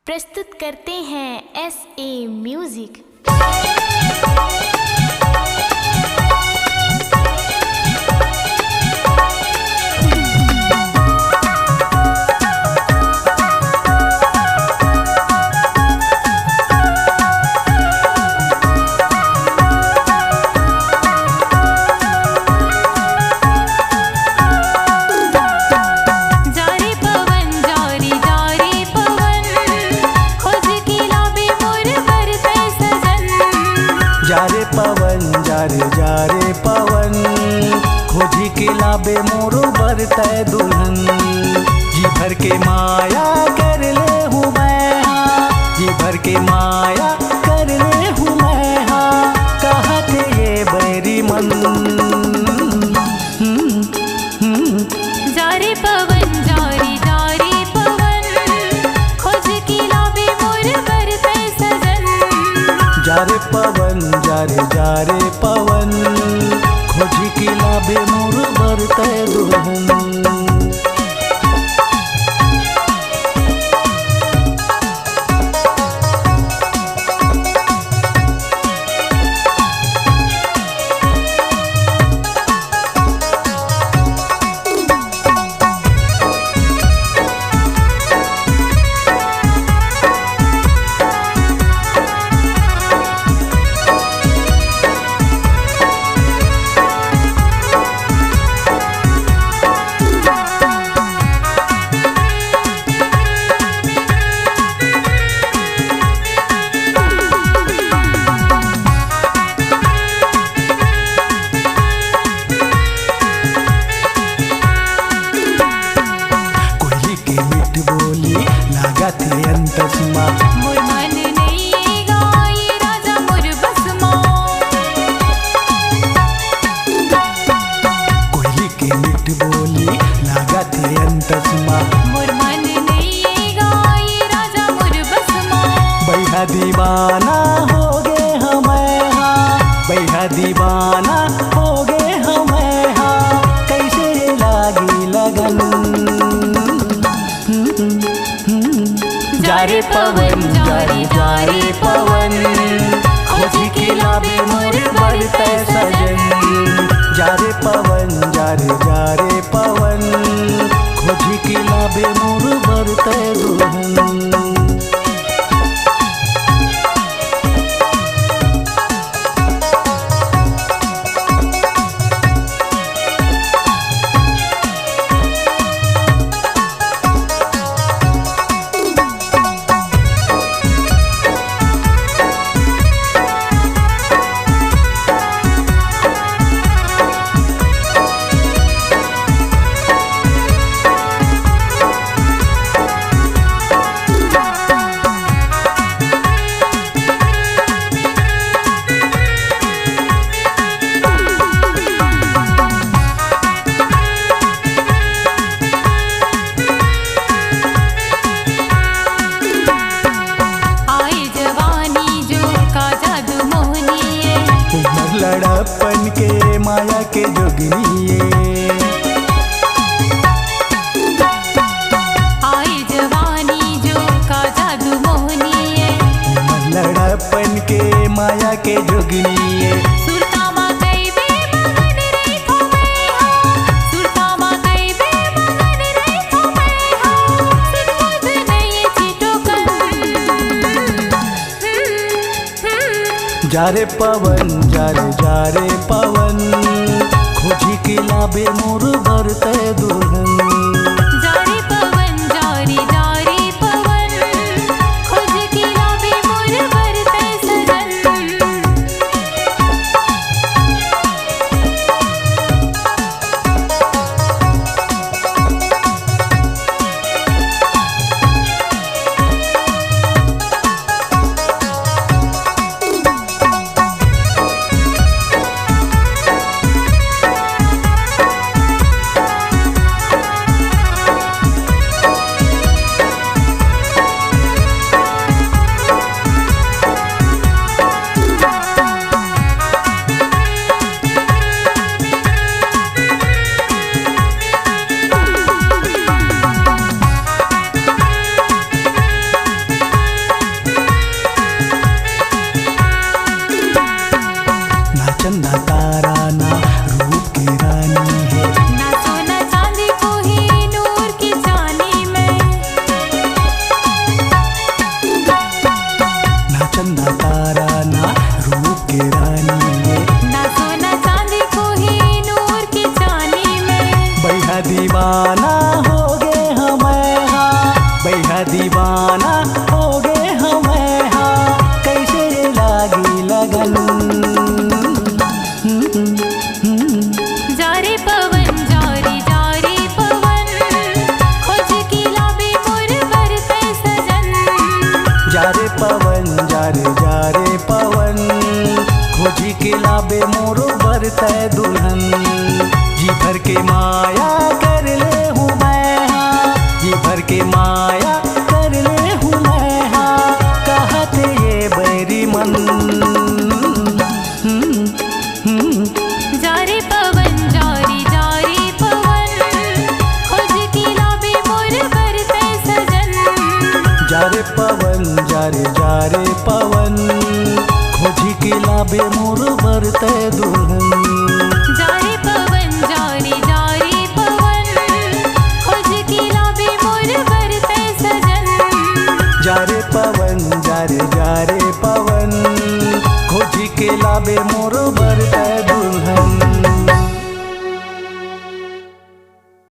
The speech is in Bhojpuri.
प्रस्तुत करते हैं SA म्यूजिक। जा रे पवन खोजी के लाबे मोरो बरतै दुल्हन। जी भर के माया कर ले हूँ मैं हाँ, जी भर के माया कर ले हूँ मैं हाँ, कहते ये बैरी मन। जा रे पवन जा रे पवन खोज के लाबे मोर बरतै सजन। जा रे पवन जा रे पवन खोजी के लाबे मोर बरतै दुल्हन। मोर मन नहीं गाई राजा मोर बसमा। कोयली के मिठ बोली लागत है अंतसमा। मोर मन नहीं गाई राजा मोर बसमा। बैहा दीवाना हो गे हमें हाँ, बैहा दीवाना हो गे हमें हाँ, कैसे लागी लगन। जा रे पवन जा रे पवन खोजी के लाबे मोर बरतै सजन। जा रे पवन जा रे पवन खोजी के लाबे मोर बरतै दुल्हन। लड़प्पन के माया के जोगिनिए आई जवानी जो का जादू मोहनिए। लड़प्पन के माया के जोगिनिए। सुरतामा कई बे मगन रही थो मैं हाँ, सुरतामा कई बे मगन रही थो मैं हाँ, सिद्ध नहीं चीटो कर। जा रे पवन जा रे पवन खोजी के लाबे मोर बरतै दुल्हन। जा रे पवन जा रे पवन खोज के लाबे मोर बरतै सजन। हो गे हमें हाँ कैसे लागी लगन। जा रे पवन जा रे पवन खोज की लाबे मोर बरते सजन। जा रे पवन जा रे पवन खोजी के लाबे मोरो बरते दुल्हन। जी भर के माया कर ले हूँ मैं हाँ जी भर के माया कर ले हूँ मैं हाँ कहते ये बैरी मन। जा रे पवन जा रे पवन खोज की लाबे मोर बरते सजन। जा रे पवन जा रे पवन खोजी के लाबे मोर बरते दुल्हन। जा रे पवन जा रे पवन खोज की लाबे मोर बरते सजन। जा रे पवन जा रे पवन खोजी के लाबे मोर बरते